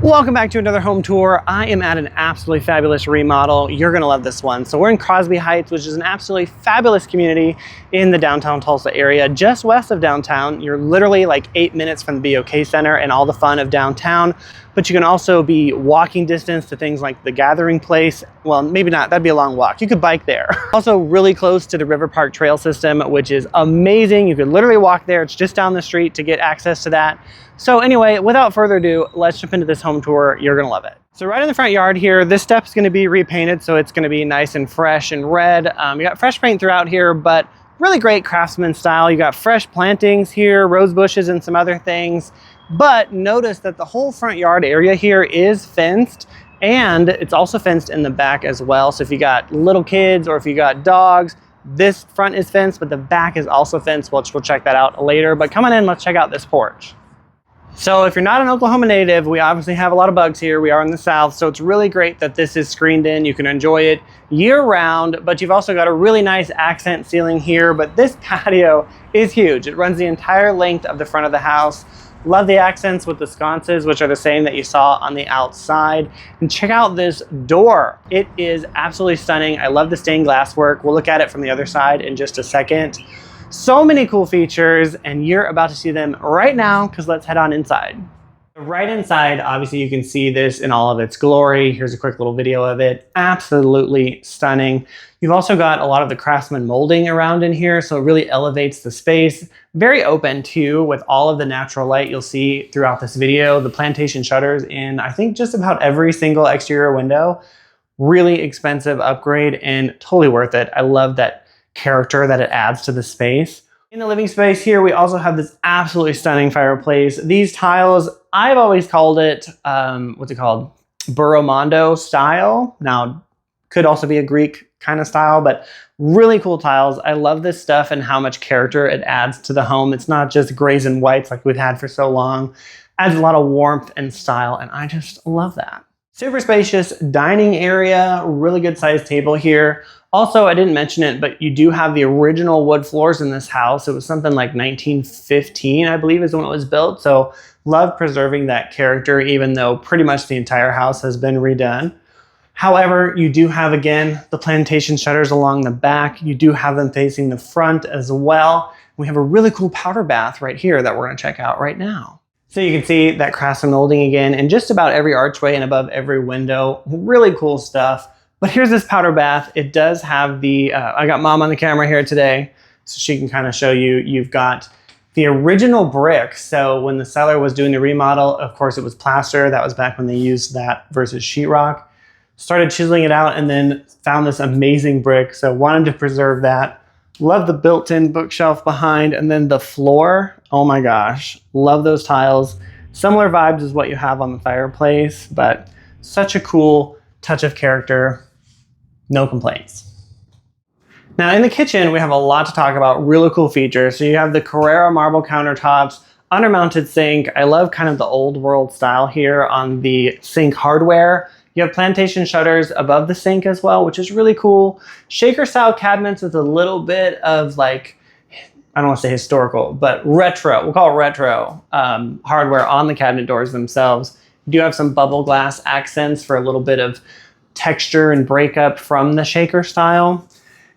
Welcome back to another home tour. I am at an absolutely fabulous remodel. You're gonna love this one. So we're in Crosby Heights, which is an absolutely fabulous community in the downtown Tulsa area, just west of downtown. You're literally like 8 minutes from the BOK Center and all the fun of downtown, but you can also be walking distance to things like the Gathering Place. Well, maybe not, that'd be a long walk. You could bike there. Also really close to the River Park Trail system, which is amazing. You could literally walk there. It's just down the street to get access to that. So anyway, without further ado, let's jump into this home tour. You're gonna love it. So right in the front yard here, this step's gonna be repainted, so it's gonna be nice and fresh and red. You got fresh paint throughout here, but really great Craftsman style. You got fresh plantings here, rose bushes and some other things. But notice that the whole front yard area here is fenced, and it's also fenced in the back as well. So if you got little kids or if you got dogs, this front is fenced, but the back is also fenced, which we'll check that out later. But come on in, let's check out this porch. So if you're not an Oklahoma native, we obviously have a lot of bugs here. We are in the South, so it's really great that this is screened in. You can enjoy it year round, but you've also got a really nice accent ceiling here. But this patio is huge. It runs the entire length of the front of the house. Love the accents with the sconces, which are the same that you saw on the outside. And check out this door. It is absolutely stunning. I love the stained glass work. We'll look at it from the other side in just a second. So many cool features, and you're about to see them right now, because let's head on inside. Right inside, obviously you can see this in all of its glory. Here's a quick little video of it. Absolutely stunning. You've also got a lot of the Craftsman molding around in here, so it really elevates the space. Very open too, with all of the natural light you'll see throughout this video. The plantation shutters in, I think, just about every single exterior window. Really expensive upgrade and totally worth it. I love that character that it adds to the space. In the living space here, we also have this absolutely stunning fireplace. These tiles, I've always called it, what's it called? Burromondo style. Now, could also be a Greek kind of style, but really cool tiles. I love this stuff and how much character it adds to the home. It's not just grays and whites like we've had for so long. Adds a lot of warmth and style, and I just love that. Super spacious dining area, really good sized table here. Also, I didn't mention it, but you do have the original wood floors in this house. It was something like 1915, I believe, is when it was built. So love preserving that character, even though pretty much the entire house has been redone. However, you do have, again, the plantation shutters along the back. You do have them facing the front as well. We have a really cool powder bath right here that we're gonna check out right now. So you can see that Craftsman molding again in just about every archway and above every window. Really cool stuff. But here's this powder bath. It does have the, I got Mom on the camera here today, so she can kind of show you. You've got the original brick. So when the seller was doing the remodel, of course it was plaster. That was back when they used that versus sheetrock. Started chiseling it out and then found this amazing brick. So wanted to preserve that. Love the built-in bookshelf behind, and then the floor. Oh my gosh, love those tiles. Similar vibes as what you have on the fireplace, but such a cool touch of character. No complaints. Now in the kitchen, we have a lot to talk about, really cool features. So you have the Carrara marble countertops, undermounted sink. I love kind of the old world style here on the sink hardware. You have plantation shutters above the sink as well, which is really cool. Shaker style cabinets with a little bit of like, I don't want to say historical, but retro, we'll call it retro hardware on the cabinet doors themselves. You do have some bubble glass accents for a little bit of texture and breakup from the shaker style.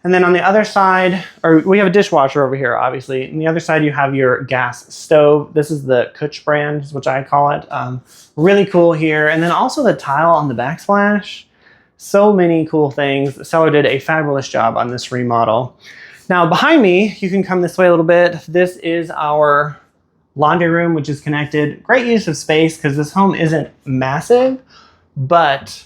And then on the other side, or we have a dishwasher over here, obviously. On the other side, you have your gas stove. This is the Kucht brand, which I call it. Really cool here. And then also the tile on the backsplash. So many cool things. The seller did a fabulous job on this remodel. Now behind me, you can come this way a little bit. This is our laundry room, which is connected. Great use of space because this home isn't massive, but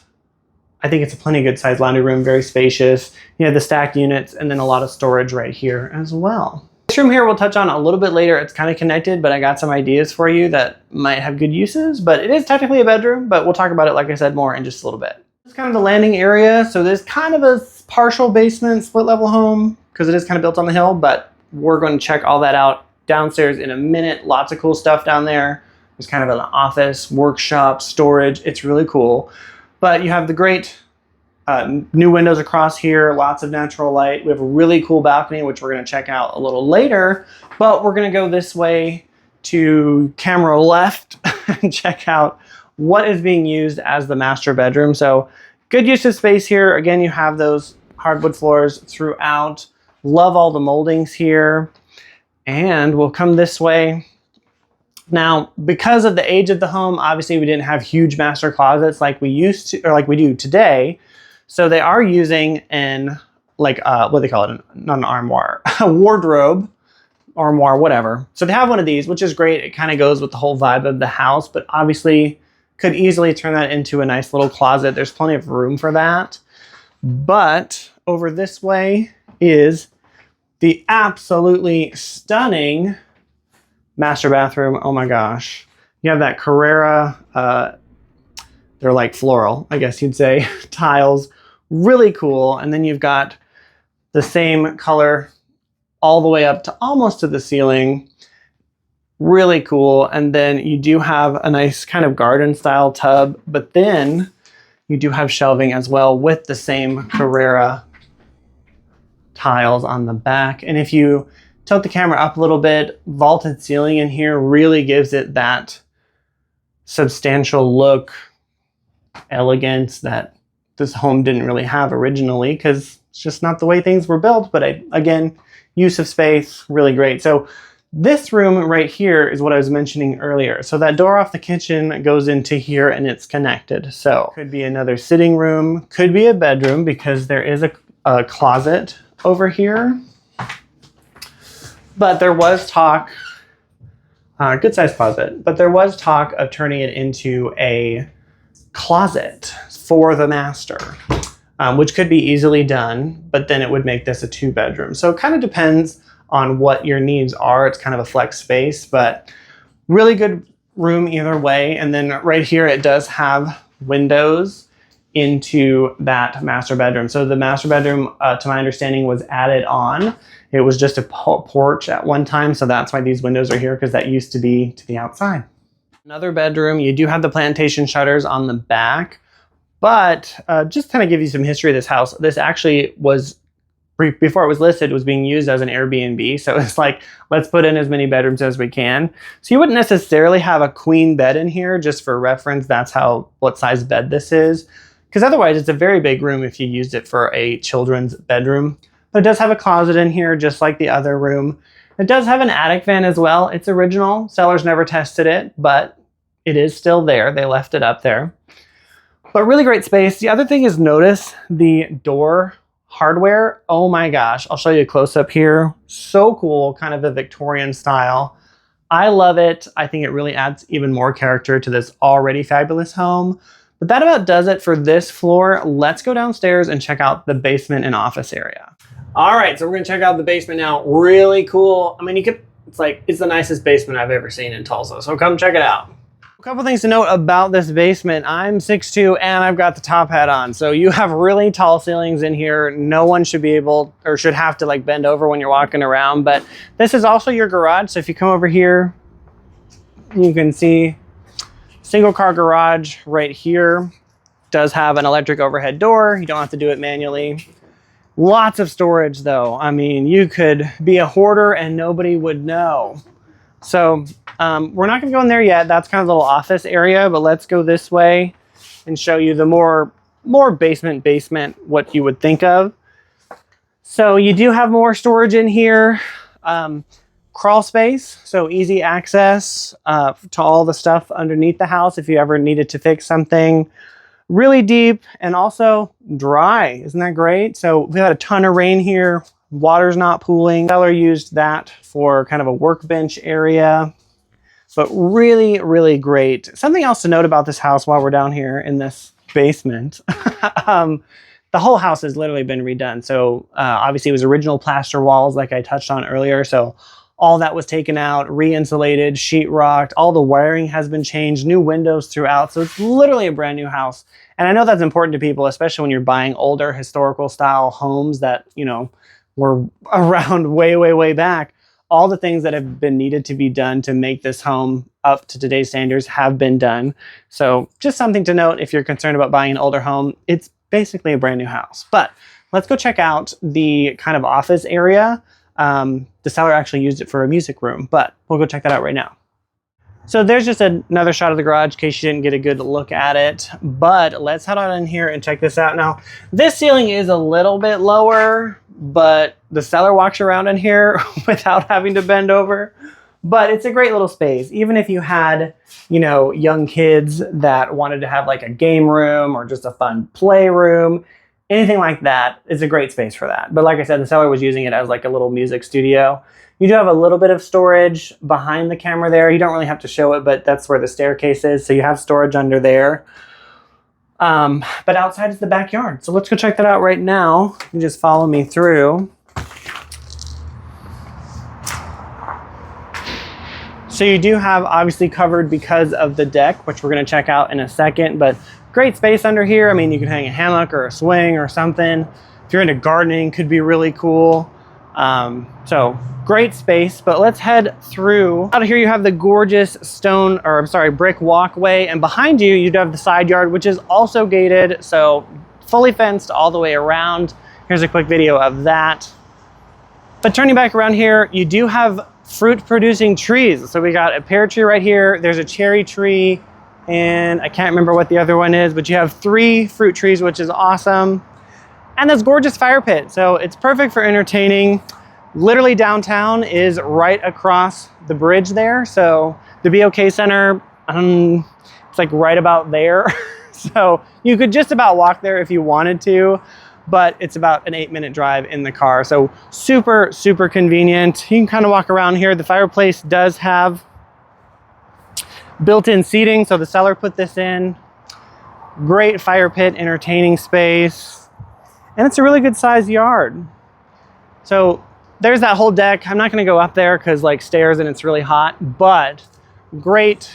I think it's a plenty good sized laundry room, very spacious. You have the stacked units and then a lot of storage right here as well. This room here we'll touch on a little bit later. It's kind of connected, but I got some ideas for you that might have good uses, but it is technically a bedroom, but we'll talk about it, like I said, more in just a little bit. This is kind of the landing area. So there's kind of a partial basement split level home because it is kind of built on the hill, but we're going to check all that out downstairs in a minute. Lots of cool stuff down there. There's kind of an office, workshop, storage. It's really cool. But you have the great new windows across here, lots of natural light. We have a really cool balcony, which we're going to check out a little later. But we're going to go this way to camera left and check out what is being used as the master bedroom. So good use of space here. Again, you have those hardwood floors throughout. Love all the moldings here. And we'll come this way. Now, because of the age of the home, obviously we didn't have huge master closets like we used to, or like we do today. So they are using an, like, what do they call it? Not an armoire, a wardrobe, armoire, whatever. So they have one of these, which is great. It kind of goes with the whole vibe of the house, but obviously could easily turn that into a nice little closet. There's plenty of room for that. But over this way is the absolutely stunning master bathroom. Oh my gosh. You have that Carrara, they're like floral, I guess you'd say, tiles. Really cool. And then you've got the same color all the way up to almost to the ceiling. Really cool. And then you do have a nice kind of garden style tub, but then you do have shelving as well with the same Carrara tiles on the back. And if you tilt the camera up a little bit, vaulted ceiling in here really gives it that substantial look, elegance that this home didn't really have originally, because it's just not the way things were built. But again, use of space, really great. So this room right here is what I was mentioning earlier. So that door off the kitchen goes into here and it's connected. So could be another sitting room, could be a bedroom, because there is a closet over here. But there was talk, good sized closet, but there was talk of turning it into a closet for the master, which could be easily done, but then it would make this a 2-bedroom. So it kind of depends on what your needs are. It's kind of a flex space, but really good room either way. And then right here, it does have windows into that master bedroom. So the master bedroom, to my understanding, was added on. It was just a porch at one time, so that's why these windows are here, because that used to be to the outside. Another bedroom, you do have the plantation shutters on the back, but just kind of give you some history of this house. This actually was, before it was listed, it was being used as an Airbnb. So it's like, let's put in as many bedrooms as we can. So you wouldn't necessarily have a queen bed in here. Just for reference, that's what size bed this is. Because otherwise it's a very big room if you used it for a children's bedroom. But it does have a closet in here, just like the other room. It does have an attic fan as well. It's original. Sellers never tested it, but it is still there. They left it up there. But really great space. The other thing is, notice the door hardware. Oh my gosh. I'll show you a close up here. So cool, kind of the Victorian style. I love it. I think it really adds even more character to this already fabulous home. But that about does it for this floor. Let's go downstairs and check out the basement and office area. All right, so we're gonna check out the basement now. Really cool. I mean, it's the nicest basement I've ever seen in Tulsa. So come check it out. A couple things to note about this basement. I'm 6'2" and I've got the top hat on. So you have really tall ceilings in here. No one should be able, or should have to like bend over when you're walking around. But this is also your garage. So if you come over here, you can see single car garage right here. Does have an electric overhead door. You don't have to do it manually. Lots of storage though. I mean, you could be a hoarder and nobody would know. So we're not gonna go in there yet. That's kind of a little office area, but let's go this way and show you the more basement, what you would think of. So you do have more storage in here. Crawl space, so easy access to all the stuff underneath the house if you ever needed to fix something. Really deep and also dry. Isn't that great? So we've had a ton of rain here. Water's not pooling. Seller used that for kind of a workbench area, but really, really great. Something else to note about this house while we're down here in this basement. The whole house has literally been redone. So obviously it was original plaster walls like I touched on earlier. So all that was taken out, re-insulated, sheetrocked, all the wiring has been changed, new windows throughout. So it's literally a brand new house. And I know that's important to people, especially when you're buying older historical style homes that, you know, were around way, way, way back. All the things that have been needed to be done to make this home up to today's standards have been done. So just something to note if you're concerned about buying an older home, it's basically a brand new house. But let's go check out the kind of office area. The seller actually used it for a music room, but we'll go check that out right now. So there's just another shot of the garage in case you didn't get a good look at it. But let's head on in here and check this out. Now, this ceiling is a little bit lower, but the seller walks around in here without having to bend over. But it's a great little space. Even if you had, you know, young kids that wanted to have like a game room or just a fun play room, anything like that is a great space for that. But like I said, the seller was using it as like a little music studio. You do have a little bit of storage behind the camera there. You don't really have to show it, but that's where the staircase is. So you have storage under there. But outside is the backyard. So let's go check that out right now. You just follow me through. So you do have obviously covered because of the deck, which we're going to check out in a second, but great space under here. I mean, you can hang a hammock or a swing or something. If you're into gardening, could be really cool. So great space, but let's head through. Out of here you have the gorgeous brick walkway, and behind you, you do have the side yard, which is also gated, so fully fenced all the way around. Here's a quick video of that. But turning back around here, you do have fruit producing trees. So we got a pear tree right here, there's a cherry tree, and I can't remember what the other one is, but you have 3 fruit trees, which is awesome. And this gorgeous fire pit. So it's perfect for entertaining. Literally downtown is right across the bridge there. So the BOK Center, it's like right about there. So you could just about walk there if you wanted to, but it's about an 8-minute drive in the car. So super, super convenient. You can kind of walk around here. The fireplace does have built-in seating. So the seller put this in. Great fire pit, entertaining space. And it's a really good sized yard. So there's that whole deck. I'm not gonna go up there because like stairs and it's really hot, but great,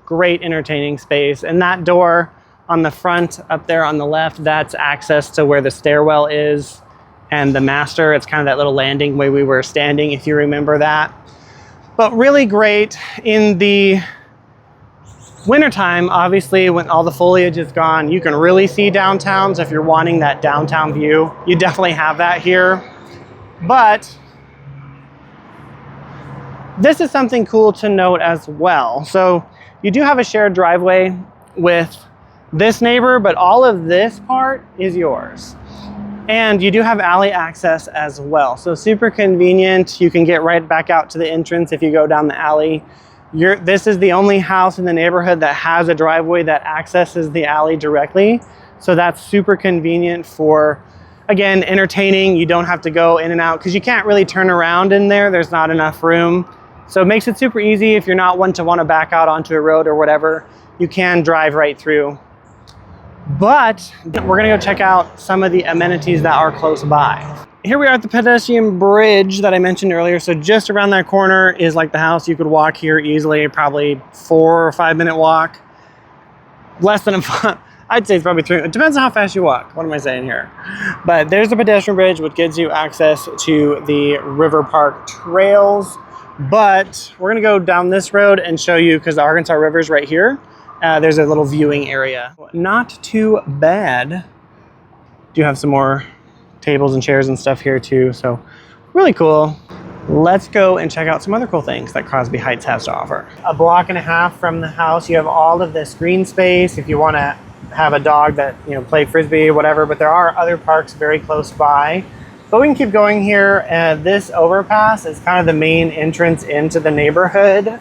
great entertaining space. And that door on the front up there on the left, that's access to where the stairwell is and the master. It's kind of that little landing way we were standing, if you remember that. But really great in the wintertime, obviously, when all the foliage is gone, you can really see downtown. So if you're wanting that downtown view, you definitely have that here. But this is something cool to note as well. So you do have a shared driveway with this neighbor, but all of this part is yours. And you do have alley access as well. So super convenient. You can get right back out to the entrance if you go down the alley. This is the only house in the neighborhood that has a driveway that accesses the alley directly. So that's super convenient for, again, entertaining. You don't have to go in and out because you can't really turn around in there. There's not enough room. So it makes it super easy if you're not one to want to back out onto a road or whatever. You can drive right through. But we're gonna go check out some of the amenities that are close by. Here we are at the pedestrian bridge that I mentioned earlier. So just around that corner is like the house. You could walk here easily, probably 4 or 5 minute walk. Less than I'd say it's probably 3. It depends on how fast you walk. What am I saying here? But there's the pedestrian bridge, which gives you access to the River Park trails. But we're gonna go down this road and show you, because the Arkansas River is right here. There's a little viewing area. Not too bad. Do have some more tables and chairs and stuff here too, so really cool. Let's go and check out some other cool things that Crosby Heights has to offer. A block and a half from the house, you have all of this green space if you want to have a dog that, you know, play frisbee or whatever, but there are other parks very close by. But we can keep going here. This overpass is kind of the main entrance into the neighborhood,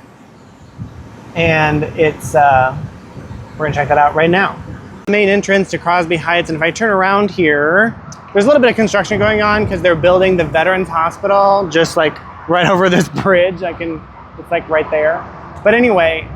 and it's we're gonna check that out right now. The main entrance to Crosby Heights, and if I turn around here, there's a little bit of construction going on because they're building the Veterans Hospital just like right over this bridge. It's like right there. But anyway,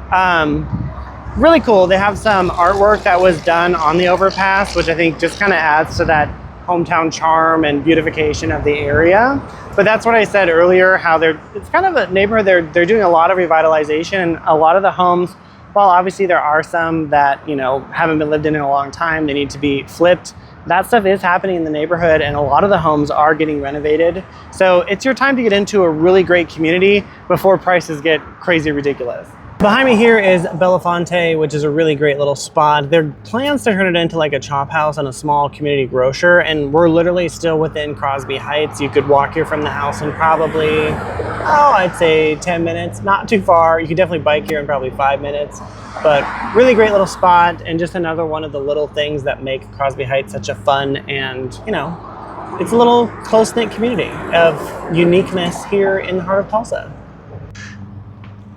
really cool. They have some artwork that was done on the overpass, which I think just kind of adds to that hometown charm and beautification of the area. But that's what I said earlier, how it's kind of a neighborhood, they're doing a lot of revitalization, and a lot of the homes, while obviously there are some that, you know, haven't been lived in a long time, they need to be flipped. That stuff is happening in the neighborhood, and a lot of the homes are getting renovated. So it's your time to get into a really great community before prices get crazy ridiculous. Behind me here is Belafonte, which is a really great little spot. Their plans to turn it into like a chop house and a small community grocer, and we're literally still within Crosby Heights. You could walk here from the house in probably, I'd say 10 minutes, not too far. You could definitely bike here in probably 5 minutes, but really great little spot, and just another one of the little things that make Crosby Heights such a fun and, you know, it's a little close-knit community of uniqueness here in the heart of Tulsa.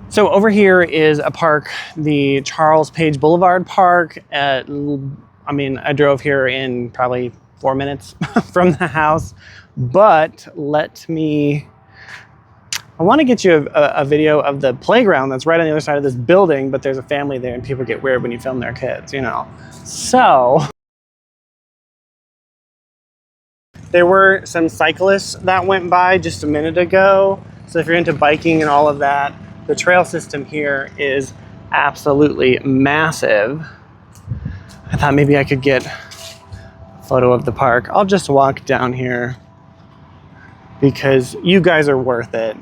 So over here is a park, the Charles Page Boulevard Park. I mean, I drove here in probably 4 minutes from the house, but I want to get you a video of the playground that's right on the other side of this building, but there's a family there and people get weird when you film their kids, you know. So there were some cyclists that went by just a minute ago. So if you're into biking and all of that, the trail system here is absolutely massive. I thought maybe I could get a photo of the park. I'll just walk down here because you guys are worth it.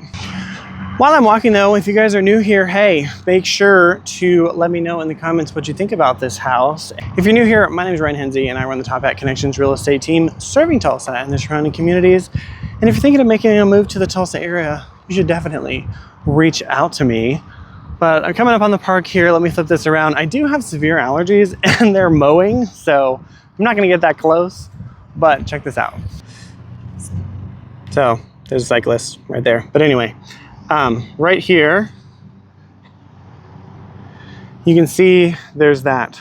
While I'm walking though, if you guys are new here, hey, make sure to let me know in the comments what you think about this house. If you're new here, my name is Henze and I run the Top Hat Connections real estate team serving Tulsa and the surrounding communities. And if you're thinking of making a move to the Tulsa area, you should definitely reach out to me. But I'm coming up on the park here. Let me flip this around. I do have severe allergies and they're mowing, so I'm not gonna get that close, but check this out. So there's a cyclist right there. But anyway, right here, you can see there's that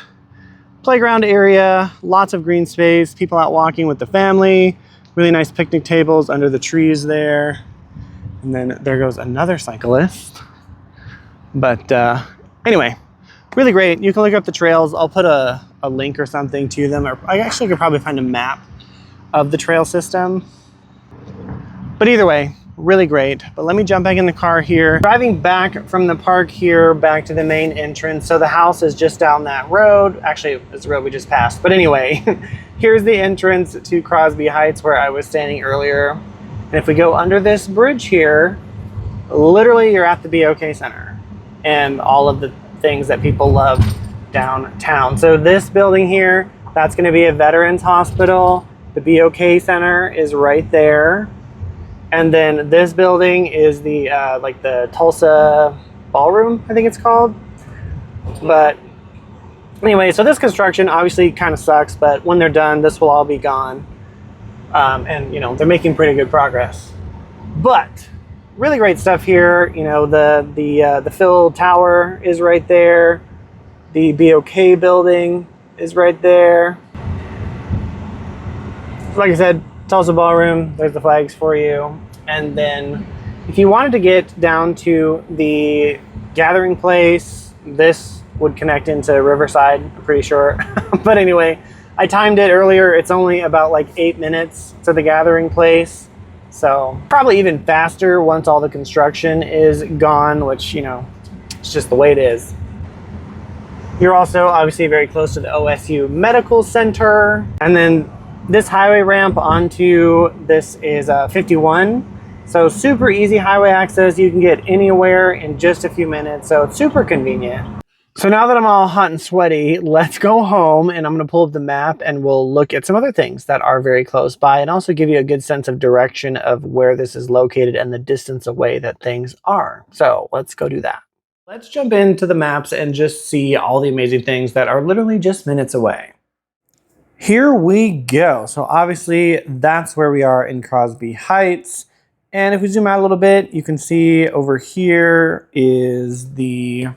playground area, lots of green space, people out walking with the family, really nice picnic tables under the trees there. And then there goes another cyclist. But anyway, really great. You can look up the trails. I'll put a link or something to them. Or I actually could probably find a map of the trail system. But either way, really great. But let me jump back in the car here. Driving back from the park here, back to the main entrance. So the house is just down that road. Actually, it's the road we just passed. But anyway, here's the entrance to Crosby Heights where I was standing earlier. And if we go under this bridge here, literally you're at the BOK Center and all of the things that people love downtown. So this building here, that's going to be a veterans hospital. The BOK Center is right there. And then this building is the like the Tulsa Ballroom, I think it's called. But anyway, so this construction obviously kind of sucks, but when they're done, this will all be gone. And you know, they're making pretty good progress. But really great stuff here. You know, the Phil Tower is right there. The BOK building is right there. Like I said, Tulsa Ballroom, there's the flags for you. And then if you wanted to get down to the gathering place, this would connect into Riverside, I'm pretty sure. But anyway, I timed it earlier. It's only about like 8 minutes to the gathering place. So probably even faster once all the construction is gone, which, you know, it's just the way it is. You're also obviously very close to the OSU Medical Center. And then this highway ramp onto this is 51. So super easy highway access. You can get anywhere in just a few minutes. So it's super convenient. So now that I'm all hot and sweaty, let's go home and I'm going to pull up the map and we'll look at some other things that are very close by and also give you a good sense of direction of where this is located and the distance away that things are. So let's go do that. Let's jump into the maps and just see all the amazing things that are literally just minutes away. Here we go. So obviously that's where we are in Crosby Heights. And if we zoom out a little bit, you can see over here is the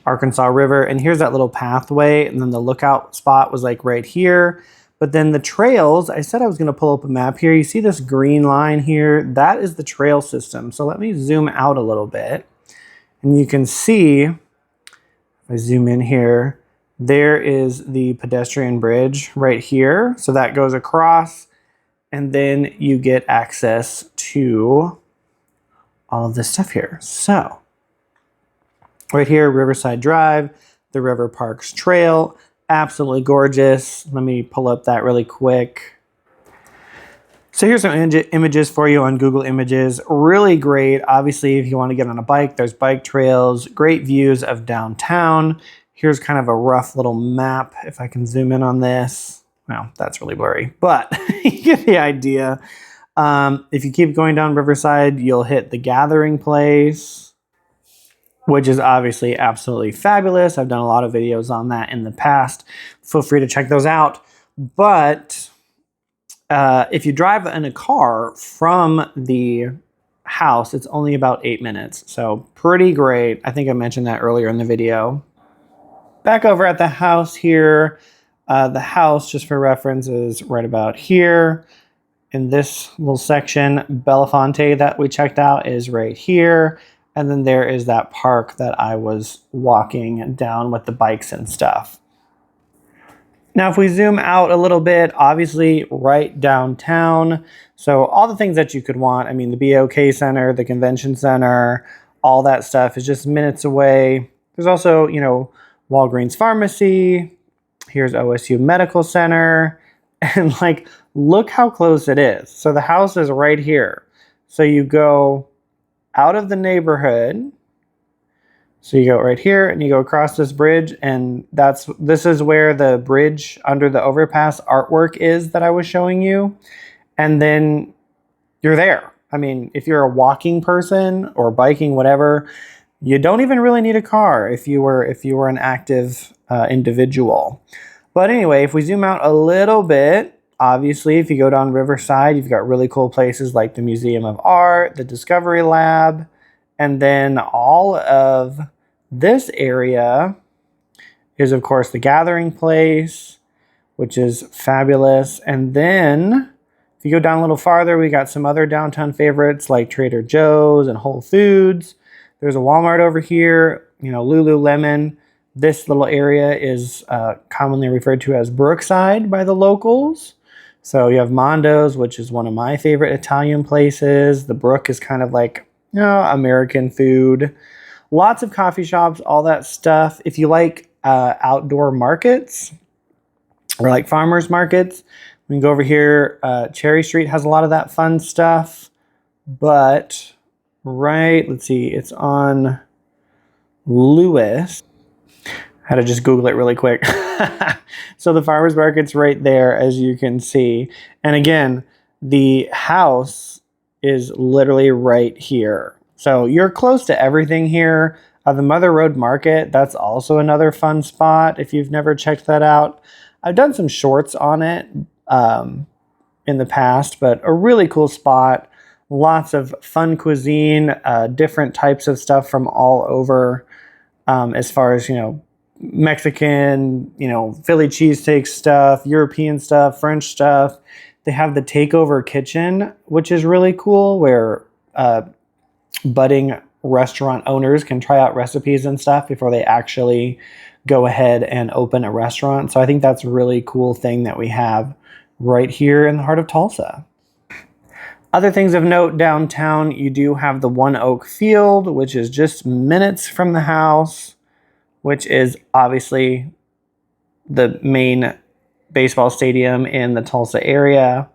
Arkansas River, and here's that little pathway, and then the lookout spot was like right here. But then the trails, I said I was going to pull up a map here. You see this green line here? That is the trail system. So let me zoom out a little bit, and you can see, if I zoom in here, there is the pedestrian bridge right here. So that goes across, and then you get access to all of this stuff here. So right here, Riverside Drive, the River Parks Trail, absolutely gorgeous. Let me pull up that really quick. So here's some images for you on Google Images. Really great. Obviously, if you want to get on a bike, there's bike trails, great views of downtown. Here's kind of a rough little map. If I can zoom in on this. Well, that's really blurry, but you get the idea. If you keep going down Riverside, you'll hit the Gathering Place, which is obviously absolutely fabulous. I've done a lot of videos on that in the past. Feel free to check those out. But if you drive in a car from the house, it's only about 8 minutes. So pretty great. I think I mentioned that earlier in the video. Back over at the house here. The house, just for reference, is right about here. In this little section, Belafonte that we checked out is right here. And then there is that park that I was walking down with the bikes and stuff. Now, if we zoom out a little bit, obviously right downtown. So all the things that you could want. I mean, the BOK Center, the Convention Center, all that stuff is just minutes away. There's also, you know, Walgreens Pharmacy. Here's OSU Medical Center. And like, look how close it is. So the house is right here. So you go out of the neighborhood. So you go right here and you go across this bridge, and this is where the bridge under the overpass artwork is that I was showing you. And then you're there. I mean, if you're a walking person or biking, whatever, you don't even really need a car if you were an active individual. But anyway, if we zoom out a little bit, obviously, if you go down Riverside, you've got really cool places like the Museum of Art, the Discovery Lab, and then all of this area is, of course, the Gathering Place, which is fabulous. And then if you go down a little farther, we got some other downtown favorites like Trader Joe's and Whole Foods. There's a Walmart over here, you know, Lululemon. This little area is commonly referred to as Brookside by the locals. So you have Mondo's, which is one of my favorite Italian places. The Brook is kind of like, you know, American food. Lots of coffee shops, all that stuff. If you like outdoor markets or like farmers markets, we can go over here. Cherry Street has a lot of that fun stuff. But let's see, it's on Lewis. I had to just Google it really quick. So the farmers market's right there, as you can see. And again, the house is literally right here. So you're close to everything here. The Mother Road Market, that's also another fun spot if you've never checked that out. I've done some shorts on it in the past, but a really cool spot. Lots of fun cuisine, different types of stuff from all over, as far as, you know, Mexican, you know, Philly cheesesteak stuff, European stuff, French stuff. They have the takeover kitchen, which is really cool, where budding restaurant owners can try out recipes and stuff before they actually go ahead and open a restaurant. So I think that's a really cool thing that we have right here in the heart of Tulsa. Other things of note downtown, you do have the One Oak Field, which is just minutes from the house, which is obviously the main baseball stadium in the Tulsa area.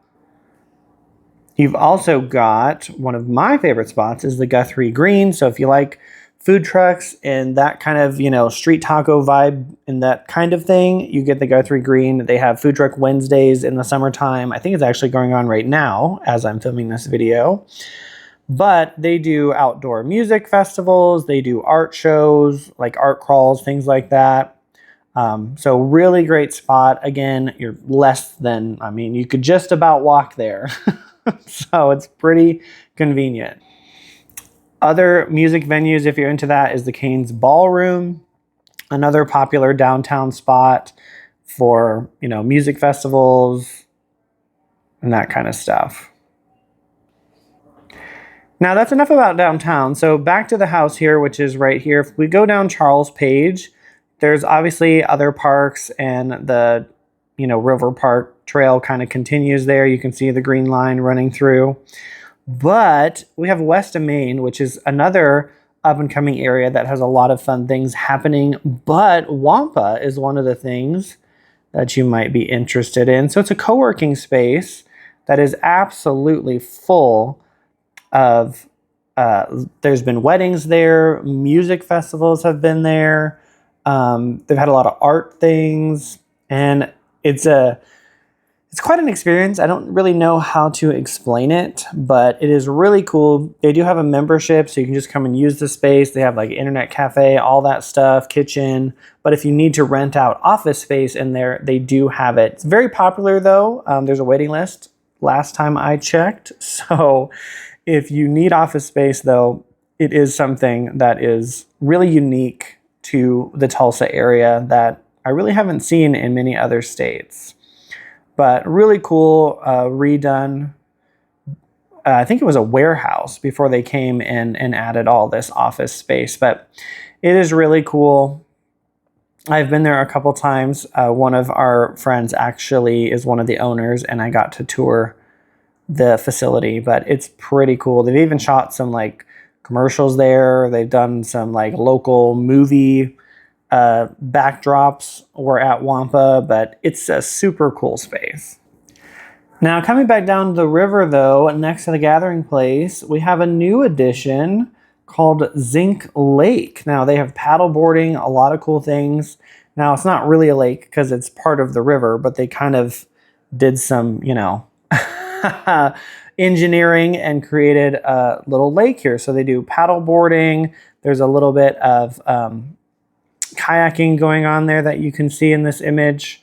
You've also got one of my favorite spots is the Guthrie Green. So if you like food trucks and that kind of, you know, street taco vibe and that kind of thing, you get the Guthrie Green. They have Food Truck Wednesdays in the summertime. I think it's actually going on right now as I'm filming this video. But they do outdoor music festivals. They do art shows, like art crawls, things like that. So really great spot. Again, you're less than, I mean, you could just about walk there. So it's pretty convenient. Other music venues, if you're into that, is the Cain's Ballroom, another popular downtown spot for, you know, music festivals and that kind of stuff. Now that's enough about downtown. So back to the house here, which is right here. If we go down Charles Page, there's obviously other parks, and the, you know, River Park Trail kind of continues there. You can see the green line running through. But we have West of Main, which is another up-and-coming area that has a lot of fun things happening. But Wampa is one of the things that you might be interested in. So it's a co-working space. that is absolutely full of, there's been weddings there, music festivals have been there. They've had a lot of art things, and it's quite an experience. I don't really know how to explain it, but it is really cool. They do have a membership, so you can just come and use the space. They have like internet cafe, all that stuff, kitchen. But if you need to rent out office space in there, they do have it. It's very popular though. There's a waiting list last time I checked. So if you need office space though, it is something that is really unique to the Tulsa area that I really haven't seen in many other states. But really cool, redone. I think it was a warehouse before they came in and added all this office space. But it is really cool. I've been there a couple times. One of our friends actually is one of the owners, and I got to tour the facility. But it's pretty cool. They've even shot some like commercials there. They've done some like local movie backdrops were at Wampa, but it's a super cool space. Now coming back down the river though, next to the gathering place, we have a new addition called Zinc Lake. Now they have paddle boarding, a lot of cool things. Now it's not really a lake because it's part of the river, but they kind of did some, you know, engineering and created a little lake here. So they do paddle boarding. There's a little bit of kayaking going on there that you can see in this image.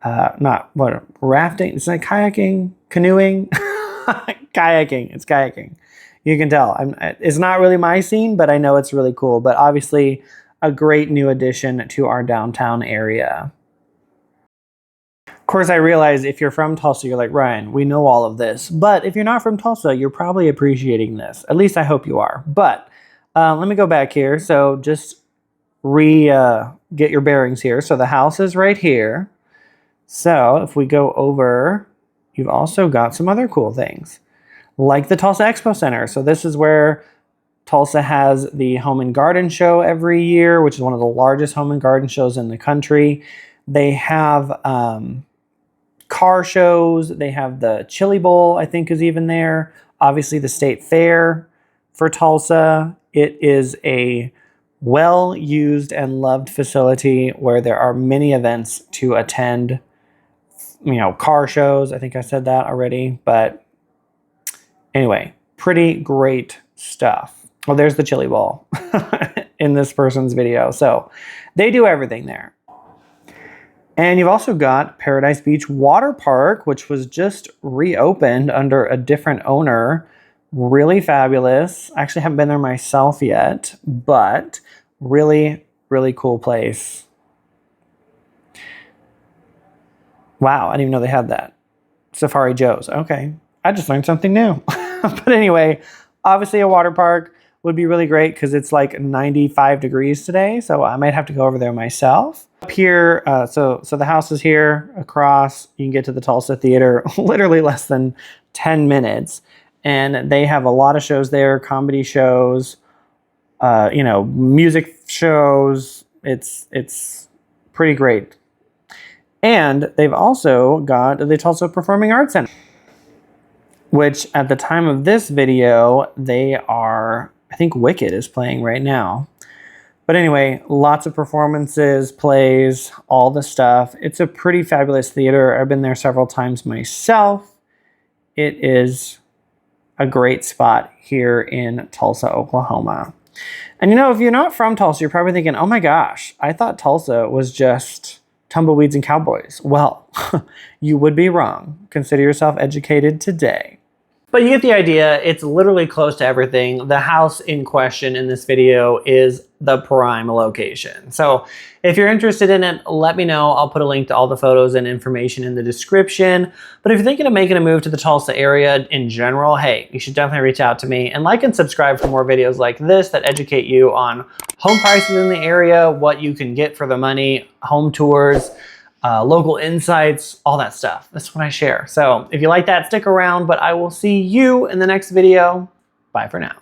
Not what, rafting? It's like kayaking, canoeing, kayaking. It's kayaking. You can tell. It's not really my scene, but I know it's really cool. But obviously a great new addition to our downtown area. Of course, I realize if you're from Tulsa, you're like, Ryan, we know all of this. But if you're not from Tulsa, you're probably appreciating this. At least I hope you are. But let me go back here. So just get your bearings here. So the house is right here. So if we go over, you've also got some other cool things like the Tulsa Expo Center. So this is where Tulsa has the Home and Garden Show every year, which is one of the largest home and garden shows in the country. They have car shows. They have the Chili Bowl, I think, is even there. Obviously the State Fair for Tulsa. It is a well-used and loved facility where there are many events to attend, you know, car shows. I think I said that already, but anyway, pretty great stuff. Well, there's the Chili Bowl in this person's video. So they do everything there. And you've also got Paradise Beach Water Park, which was just reopened under a different owner. Really fabulous. I actually haven't been there myself yet, but really, really cool place. Wow, I didn't even know they had that. Safari Joe's. Okay, I just learned something new. But anyway, obviously a water park would be really great because it's like 95 degrees today, so I might have to go over there myself. Up here, so the house is here across. You can get to the Tulsa Theater literally less than 10 minutes. And they have a lot of shows there, comedy shows, you know, music shows. It's pretty great. And they've also got the Tulsa Performing Arts Center, which at the time of this video, they are, I think Wicked is playing right now. But anyway, lots of performances, plays, all the stuff. It's a pretty fabulous theater. I've been there several times myself. It is a great spot here in Tulsa, Oklahoma. And you know, if you're not from Tulsa, you're probably thinking, oh my gosh, I thought Tulsa was just tumbleweeds and cowboys. Well, you would be wrong. Consider yourself educated today. But you get the idea. It's literally close to everything. The house in question in this video is the prime location. So if you're interested in it, let me know. I'll put a link to all the photos and information in the description. But if you're thinking of making a move to the Tulsa area in general, hey, you should definitely reach out to me and like and subscribe for more videos like this that educate you on home prices in the area, what you can get for the money, home tours, local insights, all that stuff. That's what I share. So if you like that, stick around, but I will see you in the next video. Bye for now.